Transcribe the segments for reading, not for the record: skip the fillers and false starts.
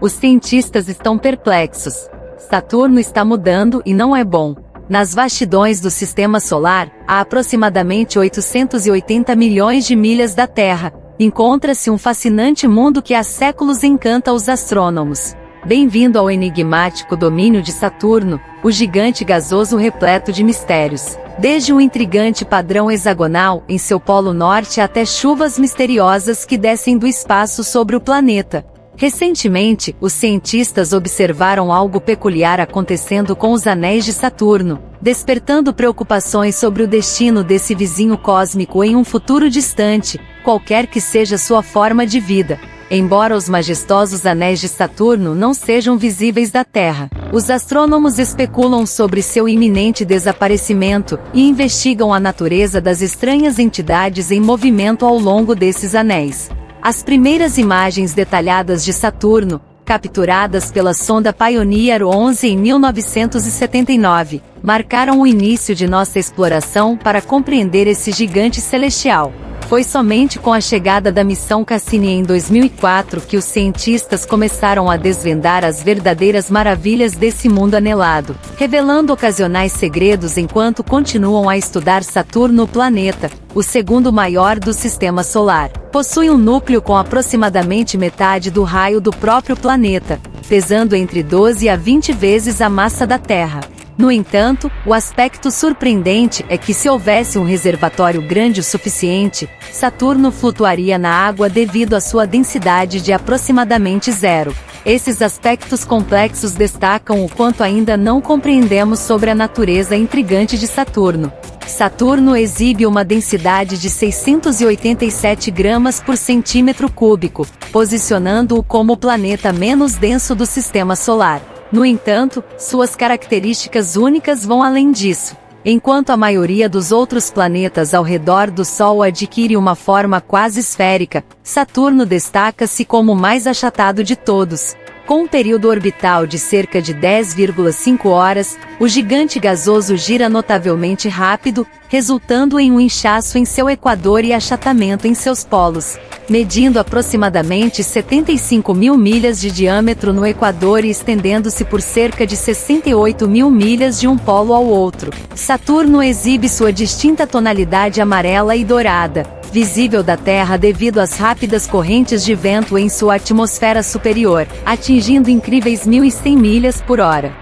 Os cientistas estão perplexos. Saturno está mudando e não é bom. Nas vastidões do Sistema Solar, a aproximadamente 880 milhões de milhas da Terra, encontra-se um fascinante mundo que há séculos encanta os astrônomos. Bem-vindo ao enigmático domínio de Saturno, o gigante gasoso repleto de mistérios. Desde um intrigante padrão hexagonal em seu polo norte até chuvas misteriosas que descem do espaço sobre o planeta. Recentemente, os cientistas observaram algo peculiar acontecendo com os anéis de Saturno, despertando preocupações sobre o destino desse vizinho cósmico em um futuro distante, qualquer que seja sua forma de vida. Embora os majestosos anéis de Saturno não sejam visíveis da Terra, os astrônomos especulam sobre seu iminente desaparecimento e investigam a natureza das estranhas entidades em movimento ao longo desses anéis. As primeiras imagens detalhadas de Saturno, capturadas pela sonda Pioneer 11 em 1979, marcaram o início de nossa exploração para compreender esse gigante celestial. Foi somente com a chegada da missão Cassini em 2004 que os cientistas começaram a desvendar as verdadeiras maravilhas desse mundo anelado, revelando ocasionais segredos enquanto continuam a estudar Saturno. O planeta, o segundo maior do Sistema Solar, possui um núcleo com aproximadamente metade do raio do próprio planeta, pesando entre 12 a 20 vezes a massa da Terra. No entanto, o aspecto surpreendente é que se houvesse um reservatório grande o suficiente, Saturno flutuaria na água devido à sua densidade de aproximadamente zero. Esses aspectos complexos destacam o quanto ainda não compreendemos sobre a natureza intrigante de Saturno. Saturno exibe uma densidade de 687 gramas por centímetro cúbico, posicionando-o como o planeta menos denso do Sistema Solar. No entanto, suas características únicas vão além disso. Enquanto a maioria dos outros planetas ao redor do Sol adquire uma forma quase esférica, Saturno destaca-se como o mais achatado de todos. Com um período orbital de cerca de 10,5 horas, o gigante gasoso gira notavelmente rápido, resultando em um inchaço em seu equador e achatamento em seus polos, medindo aproximadamente 75 mil milhas de diâmetro no equador e estendendo-se por cerca de 68 mil milhas de um polo ao outro. Saturno exibe sua distinta tonalidade amarela e dourada, visível da Terra devido às rápidas correntes de vento em sua atmosfera superior, atingindo incríveis 1.100 milhas por hora.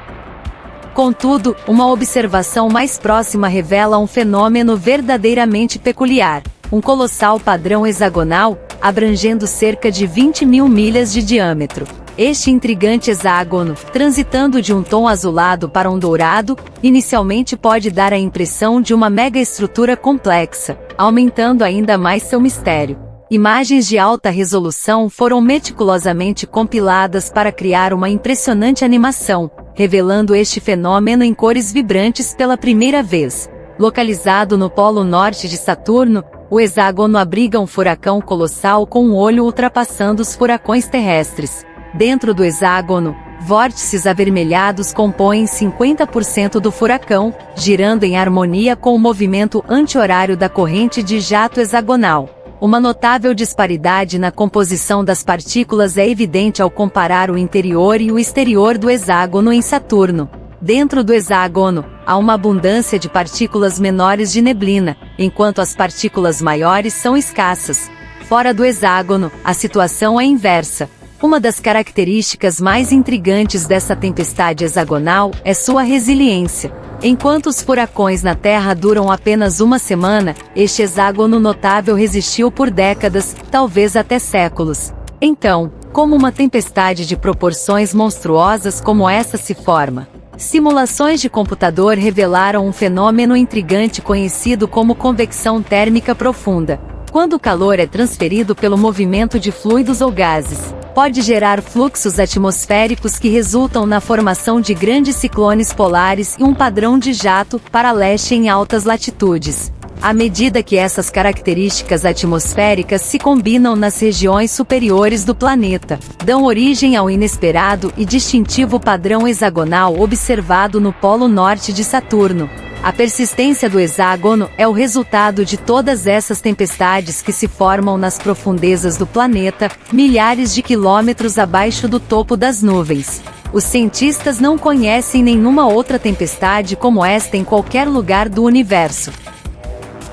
Contudo, uma observação mais próxima revela um fenômeno verdadeiramente peculiar: um colossal padrão hexagonal, abrangendo cerca de 20 mil milhas de diâmetro. Este intrigante hexágono, transitando de um tom azulado para um dourado, inicialmente pode dar a impressão de uma megaestrutura complexa, aumentando ainda mais seu mistério. Imagens de alta resolução foram meticulosamente compiladas para criar uma impressionante animação, revelando este fenômeno em cores vibrantes pela primeira vez. Localizado no polo norte de Saturno, o hexágono abriga um furacão colossal com um olho ultrapassando os furacões terrestres. Dentro do hexágono, vórtices avermelhados compõem 50% do furacão, girando em harmonia com o movimento anti-horário da corrente de jato hexagonal. Uma notável disparidade na composição das partículas é evidente ao comparar o interior e o exterior do hexágono em Saturno. Dentro do hexágono, há uma abundância de partículas menores de neblina, enquanto as partículas maiores são escassas. Fora do hexágono, a situação é inversa. Uma das características mais intrigantes dessa tempestade hexagonal é sua resiliência. Enquanto os furacões na Terra duram apenas uma semana, este hexágono notável resistiu por décadas, talvez até séculos. Então, como uma tempestade de proporções monstruosas como essa se forma? Simulações de computador revelaram um fenômeno intrigante conhecido como convecção térmica profunda. Quando o calor é transferido pelo movimento de fluidos ou gases, pode gerar fluxos atmosféricos que resultam na formação de grandes ciclones polares e um padrão de jato para leste em altas latitudes. À medida que essas características atmosféricas se combinam nas regiões superiores do planeta, dão origem ao inesperado e distintivo padrão hexagonal observado no polo norte de Saturno. A persistência do hexágono é o resultado de todas essas tempestades que se formam nas profundezas do planeta, milhares de quilômetros abaixo do topo das nuvens. Os cientistas não conhecem nenhuma outra tempestade como esta em qualquer lugar do universo.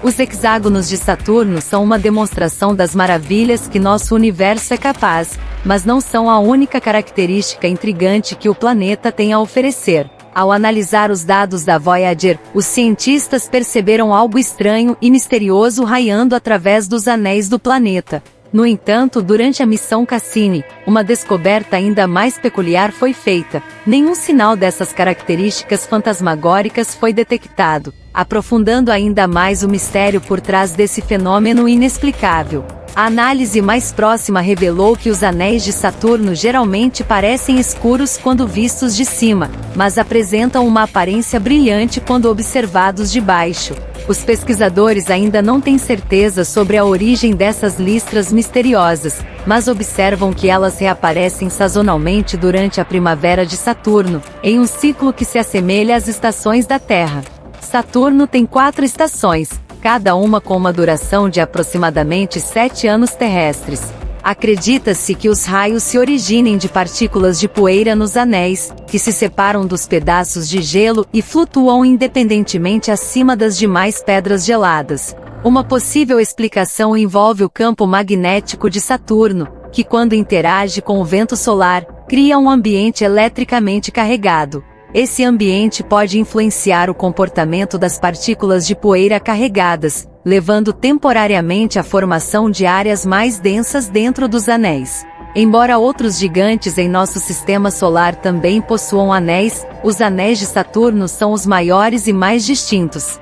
Os hexágonos de Saturno são uma demonstração das maravilhas que nosso universo é capaz, mas não são a única característica intrigante que o planeta tem a oferecer. Ao analisar os dados da Voyager, os cientistas perceberam algo estranho e misterioso raiando através dos anéis do planeta. No entanto, durante a missão Cassini, uma descoberta ainda mais peculiar foi feita. Nenhum sinal dessas características fantasmagóricas foi detectado, aprofundando ainda mais o mistério por trás desse fenômeno inexplicável. A análise mais próxima revelou que os anéis de Saturno geralmente parecem escuros quando vistos de cima, mas apresentam uma aparência brilhante quando observados de baixo. Os pesquisadores ainda não têm certeza sobre a origem dessas listras misteriosas, mas observam que elas reaparecem sazonalmente durante a primavera de Saturno, em um ciclo que se assemelha às estações da Terra. Saturno tem 4 estações, cada uma com uma duração de aproximadamente 7 anos terrestres. Acredita-se que os raios se originem de partículas de poeira nos anéis, que se separam dos pedaços de gelo e flutuam independentemente acima das demais pedras geladas. Uma possível explicação envolve o campo magnético de Saturno, que quando interage com o vento solar, cria um ambiente eletricamente carregado. Esse ambiente pode influenciar o comportamento das partículas de poeira carregadas, levando temporariamente à formação de áreas mais densas dentro dos anéis. Embora outros gigantes em nosso sistema solar também possuam anéis, os anéis de Saturno são os maiores e mais distintos.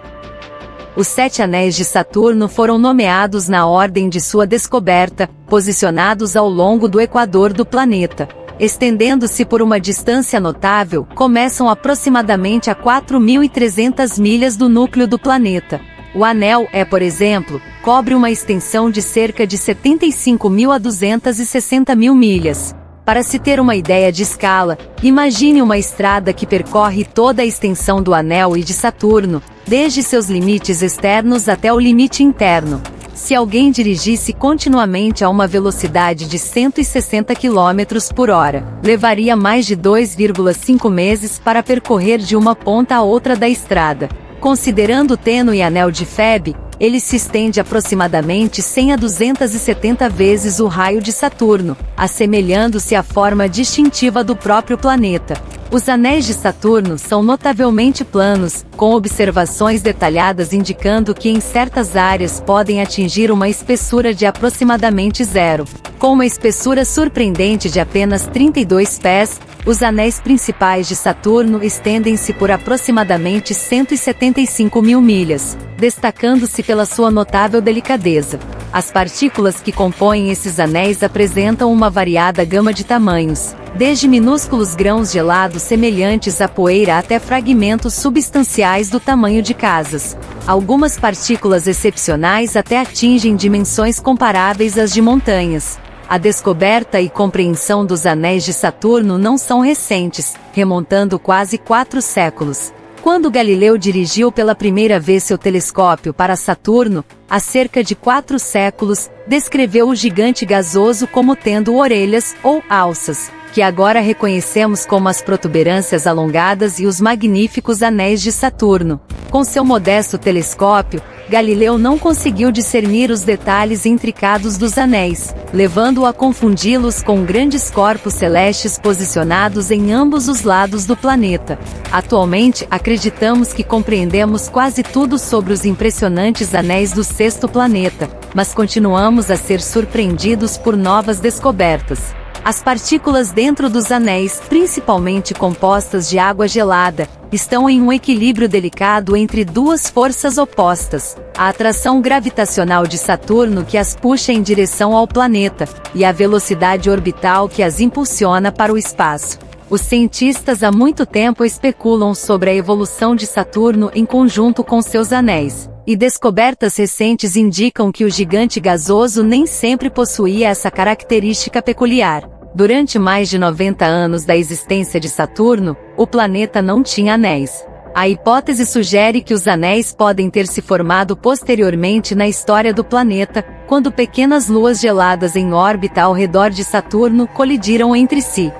Os 7 anéis de Saturno foram nomeados na ordem de sua descoberta, posicionados ao longo do equador do planeta. Estendendo-se por uma distância notável, começam aproximadamente a 4.300 milhas do núcleo do planeta. O anel E, por exemplo, cobre uma extensão de cerca de 75.000 a 260.000 milhas. Para se ter uma ideia de escala, imagine uma estrada que percorre toda a extensão do anel e de Saturno, desde seus limites externos até o limite interno. Se alguém dirigisse continuamente a uma velocidade de 160 km por hora, levaria mais de 2,5 meses para percorrer de uma ponta a outra da estrada. Considerando o tênue anel de Febe, ele se estende aproximadamente 100 a 270 vezes o raio de Saturno, assemelhando-se à forma distintiva do próprio planeta. Os anéis de Saturno são notavelmente planos, com observações detalhadas indicando que em certas áreas podem atingir uma espessura de aproximadamente 0. Com uma espessura surpreendente de apenas 32 pés, os anéis principais de Saturno estendem-se por aproximadamente 175.000 milhas, destacando-se pela sua notável delicadeza. As partículas que compõem esses anéis apresentam uma variada gama de tamanhos, desde minúsculos grãos gelados semelhantes à poeira até fragmentos substanciais do tamanho de casas. Algumas partículas excepcionais até atingem dimensões comparáveis às de montanhas. A descoberta e compreensão dos anéis de Saturno não são recentes, remontando quase 4 séculos. Quando Galileu dirigiu pela primeira vez seu telescópio para Saturno, há cerca de 4 séculos, descreveu o gigante gasoso como tendo orelhas, ou alças, que agora reconhecemos como as protuberâncias alongadas e os magníficos anéis de Saturno. Com seu modesto telescópio, Galileu não conseguiu discernir os detalhes intricados dos anéis, levando-o a confundi-los com grandes corpos celestes posicionados em ambos os lados do planeta. Atualmente, acreditamos que compreendemos quase tudo sobre os impressionantes anéis do sexto planeta, mas continuamos a ser surpreendidos por novas descobertas. As partículas dentro dos anéis, principalmente compostas de água gelada, estão em um equilíbrio delicado entre duas forças opostas: a atração gravitacional de Saturno que as puxa em direção ao planeta, e a velocidade orbital que as impulsiona para o espaço. Os cientistas há muito tempo especulam sobre a evolução de Saturno em conjunto com seus anéis, e descobertas recentes indicam que o gigante gasoso nem sempre possuía essa característica peculiar. Durante mais de 90 anos da existência de Saturno, o planeta não tinha anéis. A hipótese sugere que os anéis podem ter se formado posteriormente na história do planeta, quando pequenas luas geladas em órbita ao redor de Saturno colidiram entre si.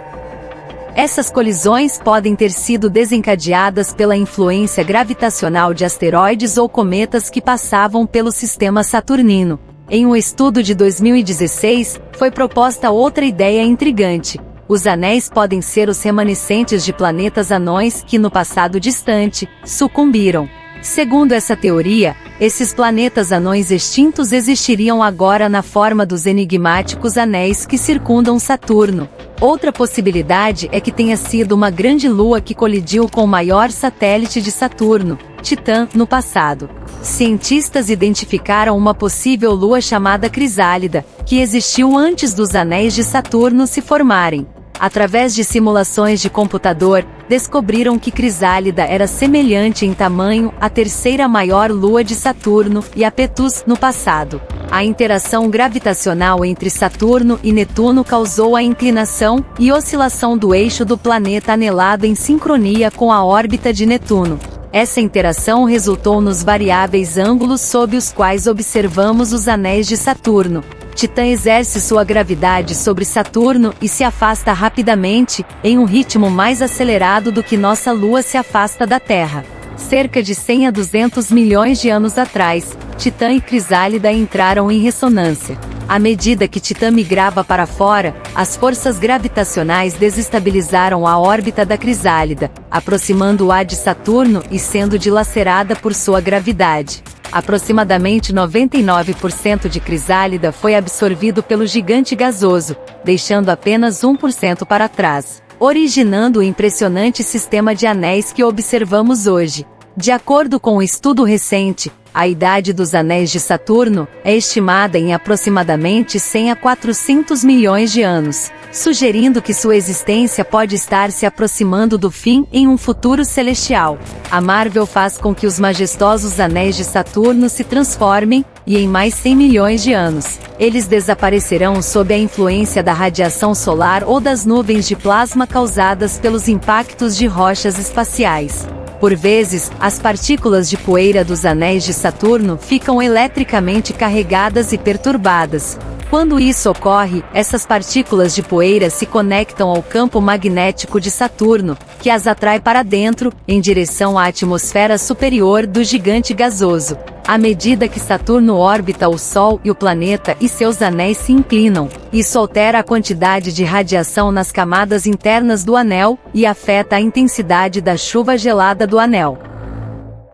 Essas colisões podem ter sido desencadeadas pela influência gravitacional de asteroides ou cometas que passavam pelo sistema saturnino. Em um estudo de 2016, foi proposta outra ideia intrigante. Os anéis podem ser os remanescentes de planetas anões que, no passado distante, sucumbiram. Segundo essa teoria, esses planetas anões extintos existiriam agora na forma dos enigmáticos anéis que circundam Saturno. Outra possibilidade é que tenha sido uma grande lua que colidiu com o maior satélite de Saturno, Titã, no passado. Cientistas identificaram uma possível lua chamada Crisálida, que existiu antes dos anéis de Saturno se formarem. Através de simulações de computador, descobriram que Crisálida era semelhante em tamanho à terceira maior lua de Saturno e a Petus no passado. A interação gravitacional entre Saturno e Netuno causou a inclinação e oscilação do eixo do planeta anelado em sincronia com a órbita de Netuno. Essa interação resultou nos variáveis ângulos sob os quais observamos os anéis de Saturno. Titã exerce sua gravidade sobre Saturno e se afasta rapidamente, em um ritmo mais acelerado do que nossa Lua se afasta da Terra. Cerca de 100 a 200 milhões de anos atrás, Titã e Crisálida entraram em ressonância. À medida que Titã migrava para fora, as forças gravitacionais desestabilizaram a órbita da Crisálida, aproximando-a de Saturno e sendo dilacerada por sua gravidade. Aproximadamente 99% de Crisálida foi absorvido pelo gigante gasoso, deixando apenas 1% para trás, originando o impressionante sistema de anéis que observamos hoje. De acordo com um estudo recente, a idade dos anéis de Saturno é estimada em aproximadamente 100 a 400 milhões de anos, sugerindo que sua existência pode estar se aproximando do fim em um futuro celestial. A Marvel faz com que os majestosos anéis de Saturno se transformem, e em mais 100 milhões de anos, eles desaparecerão sob a influência da radiação solar ou das nuvens de plasma causadas pelos impactos de rochas espaciais. Por vezes, as partículas de poeira dos anéis de Saturno ficam eletricamente carregadas e perturbadas. Quando isso ocorre, essas partículas de poeira se conectam ao campo magnético de Saturno, que as atrai para dentro, em direção à atmosfera superior do gigante gasoso. À medida que Saturno orbita o Sol e o planeta e seus anéis se inclinam, isso altera a quantidade de radiação nas camadas internas do anel e afeta a intensidade da chuva gelada do anel.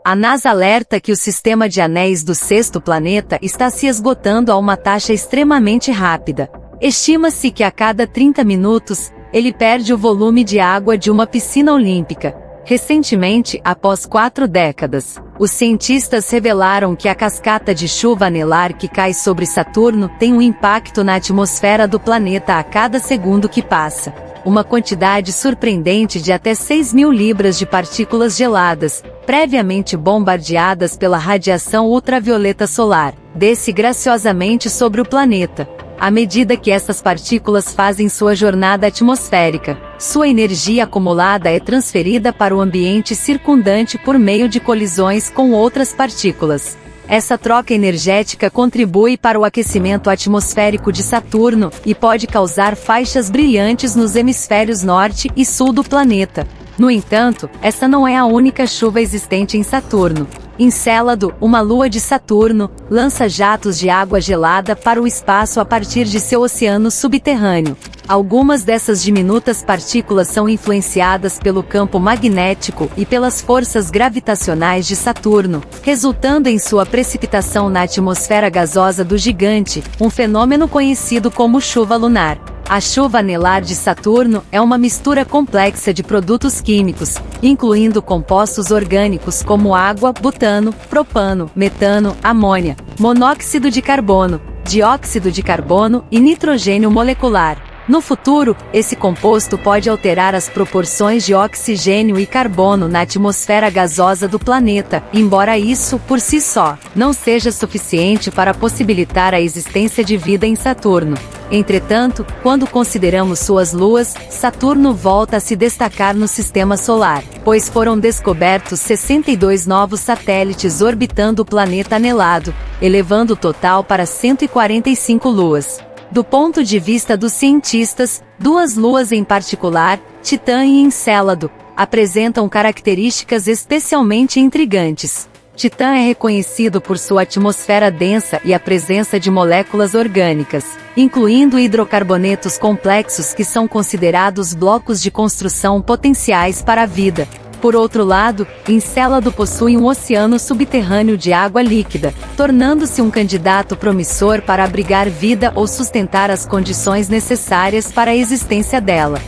A NASA alerta que o sistema de anéis do sexto planeta está se esgotando a uma taxa extremamente rápida. Estima-se que a cada 30 minutos, ele perde o volume de água de uma piscina olímpica. Recentemente, após 4 décadas, os cientistas revelaram que a cascata de chuva anelar que cai sobre Saturno tem um impacto na atmosfera do planeta a cada segundo que passa. Uma quantidade surpreendente de até 6.000 libras de partículas geladas, previamente bombardeadas pela radiação ultravioleta solar, desce graciosamente sobre o planeta. À medida que essas partículas fazem sua jornada atmosférica, sua energia acumulada é transferida para o ambiente circundante por meio de colisões com outras partículas. Essa troca energética contribui para o aquecimento atmosférico de Saturno e pode causar faixas brilhantes nos hemisférios norte e sul do planeta. No entanto, essa não é a única chuva existente em Saturno. Encélado, uma lua de Saturno, lança jatos de água gelada para o espaço a partir de seu oceano subterrâneo. Algumas dessas diminutas partículas são influenciadas pelo campo magnético e pelas forças gravitacionais de Saturno, resultando em sua precipitação na atmosfera gasosa do gigante, um fenômeno conhecido como chuva lunar. A chuva anelar de Saturno é uma mistura complexa de produtos químicos, incluindo compostos orgânicos como água, butano, propano, metano, amônia, monóxido de carbono, dióxido de carbono e nitrogênio molecular. No futuro, esse composto pode alterar as proporções de oxigênio e carbono na atmosfera gasosa do planeta, embora isso, por si só, não seja suficiente para possibilitar a existência de vida em Saturno. Entretanto, quando consideramos suas luas, Saturno volta a se destacar no Sistema Solar, pois foram descobertos 62 novos satélites orbitando o planeta anelado, elevando o total para 145 luas. Do ponto de vista dos cientistas, duas luas em particular, Titã e Encélado, apresentam características especialmente intrigantes. Titã é reconhecido por sua atmosfera densa e a presença de moléculas orgânicas, incluindo hidrocarbonetos complexos que são considerados blocos de construção potenciais para a vida. Por outro lado, Encélado possui um oceano subterrâneo de água líquida, tornando-se um candidato promissor para abrigar vida ou sustentar as condições necessárias para a existência dela.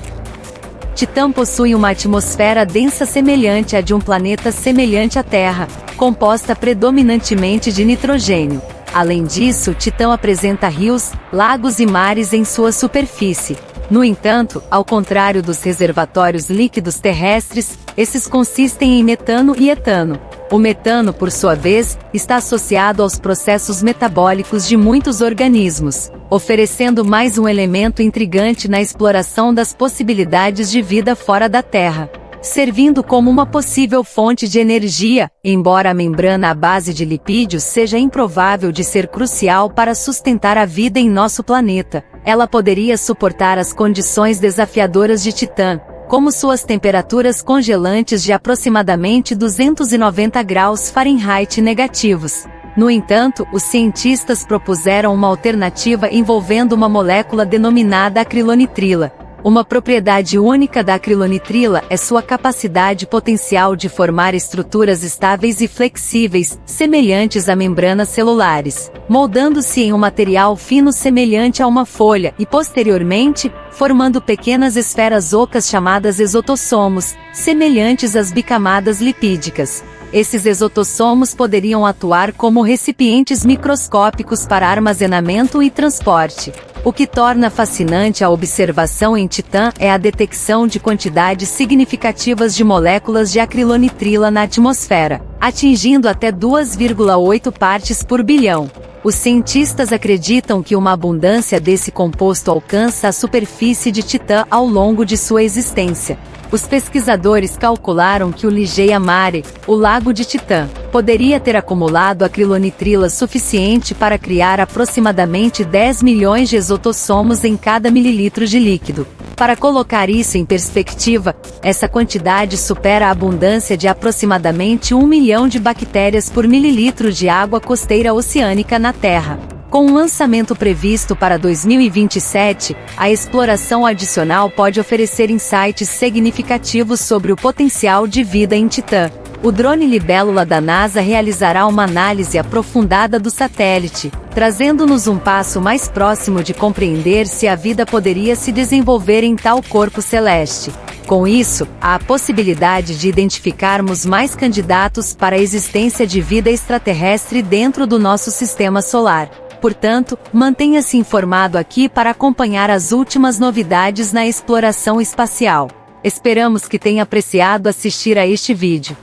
Titã possui uma atmosfera densa semelhante à de um planeta semelhante à Terra, composta predominantemente de nitrogênio. Além disso, Titã apresenta rios, lagos e mares em sua superfície. No entanto, ao contrário dos reservatórios líquidos terrestres, esses consistem em metano e etano. O metano, por sua vez, está associado aos processos metabólicos de muitos organismos, oferecendo mais um elemento intrigante na exploração das possibilidades de vida fora da Terra. Servindo como uma possível fonte de energia, embora a membrana à base de lipídios seja improvável de ser crucial para sustentar a vida em nosso planeta, ela poderia suportar as condições desafiadoras de Titã, como suas temperaturas congelantes de aproximadamente 290 graus Fahrenheit negativos. No entanto, os cientistas propuseram uma alternativa envolvendo uma molécula denominada acrilonitrila. Uma propriedade única da acrilonitrila é sua capacidade potencial de formar estruturas estáveis e flexíveis, semelhantes a membranas celulares, moldando-se em um material fino semelhante a uma folha e, posteriormente, formando pequenas esferas ocas chamadas exotossomos, semelhantes às bicamadas lipídicas. Esses exotossomos poderiam atuar como recipientes microscópicos para armazenamento e transporte. O que torna fascinante a observação em Titã é a detecção de quantidades significativas de moléculas de acrilonitrila na atmosfera, atingindo até 2,8 partes por bilhão. Os cientistas acreditam que uma abundância desse composto alcança a superfície de Titã ao longo de sua existência. Os pesquisadores calcularam que o Ligeia Mare, o lago de Titã, poderia ter acumulado acrilonitrila suficiente para criar aproximadamente 10 milhões de exotossomos em cada mililitro de líquido. Para colocar isso em perspectiva, essa quantidade supera a abundância de aproximadamente 1 milhão de bactérias por mililitro de água costeira oceânica na Terra. Com um lançamento previsto para 2027, a exploração adicional pode oferecer insights significativos sobre o potencial de vida em Titã. O drone Libélula da NASA realizará uma análise aprofundada do satélite, trazendo-nos um passo mais próximo de compreender se a vida poderia se desenvolver em tal corpo celeste. Com isso, há a possibilidade de identificarmos mais candidatos para a existência de vida extraterrestre dentro do nosso sistema solar. Portanto, mantenha-se informado aqui para acompanhar as últimas novidades na exploração espacial. Esperamos que tenha apreciado assistir a este vídeo.